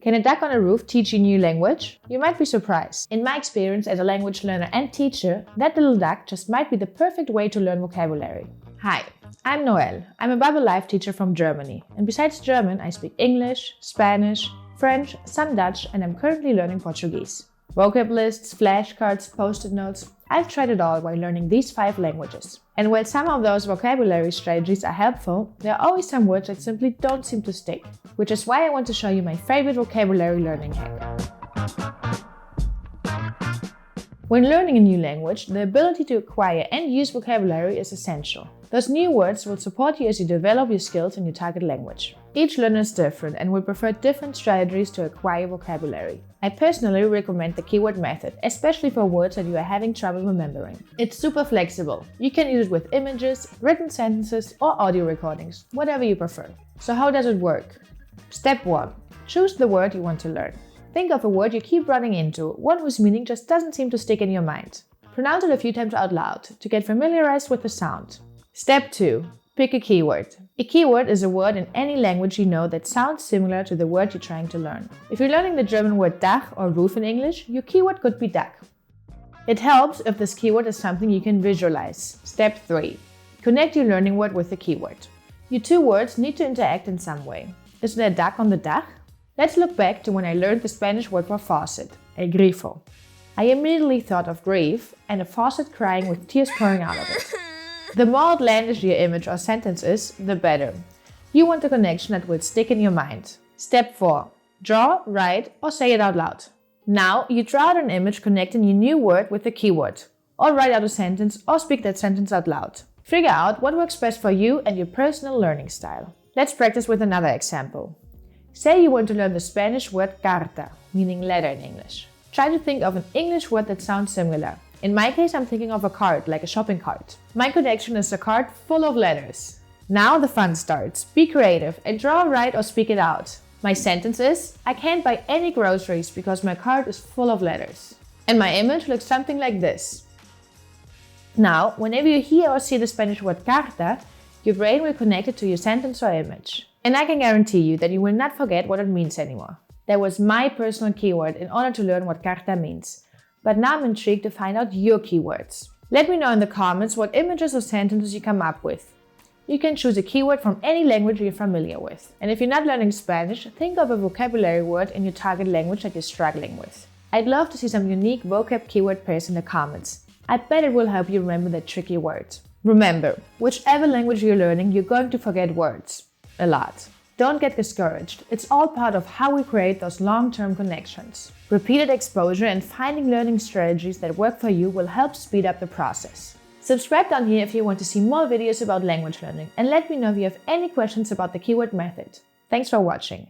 Can a duck on a roof teach you new language? You might be surprised. In my experience as a language learner and teacher, that little duck just might be the perfect way to learn vocabulary. Hi, I'm Noelle. I'm a Babbel live teacher from Germany. And besides German, I speak English, Spanish, French, some Dutch, and I'm currently learning Portuguese. Vocab lists, flashcards, post-it notes, I've tried it all while learning these 5 languages. And while some of those vocabulary strategies are helpful, there are always some words that simply don't seem to stick, which is why I want to show you my favorite vocabulary learning hack. When learning a new language, the ability to acquire and use vocabulary is essential. Those new words will support you as you develop your skills in your target language. Each learner is different and will prefer different strategies to acquire vocabulary. I personally recommend the keyword method, especially for words that you are having trouble remembering. It's super flexible. You can use it with images, written sentences, or audio recordings, whatever you prefer. So how does it work? Step 1. Choose the word you want to learn. Think of a word you keep running into, one whose meaning just doesn't seem to stick in your mind. Pronounce it a few times out loud to get familiarized with the sound. Step 2. Pick a keyword. A keyword is a word in any language you know that sounds similar to the word you're trying to learn. If you're learning the German word Dach or roof in English, your keyword could be Duck. It helps if this keyword is something you can visualize. Step 3. Connect your learning word with the keyword. Your 2 words need to interact in some way. Is there a duck on the Dach? Let's look back to when I learned the Spanish word for faucet, el grifo. I immediately thought of grief and a faucet crying with tears pouring out of it. The more outlandish your image or sentence is, the better. You want a connection that will stick in your mind. Step 4. Draw, write, or say it out loud. Now you draw out an image connecting your new word with the keyword, or write out a sentence or speak that sentence out loud. Figure out what works best for you and your personal learning style. Let's practice with another example. Say you want to learn the Spanish word carta, meaning letter in English. Try to think of an English word that sounds similar. In my case, I'm thinking of a card, like a shopping cart. My connection is a card full of letters. Now the fun starts. Be creative and draw, write, or speak it out. My sentence is, I can't buy any groceries because my cart is full of letters. And my image looks something like this. Now, whenever you hear or see the Spanish word carta, your brain will connect it to your sentence or image. And I can guarantee you that you will not forget what it means anymore. That was my personal keyword in order to learn what carta means. But now I'm intrigued to find out your keywords. Let me know in the comments what images or sentences you come up with. You can choose a keyword from any language you're familiar with. And if you're not learning Spanish, think of a vocabulary word in your target language that you're struggling with. I'd love to see some unique vocab keyword pairs in the comments. I bet it will help you remember that tricky word. Remember, whichever language you're learning, you're going to forget words. A lot. Don't get discouraged. It's all part of how we create those long-term connections. Repeated exposure and finding learning strategies that work for you will help speed up the process. Subscribe down here if you want to see more videos about language learning, and let me know if you have any questions about the keyword method. Thanks for watching.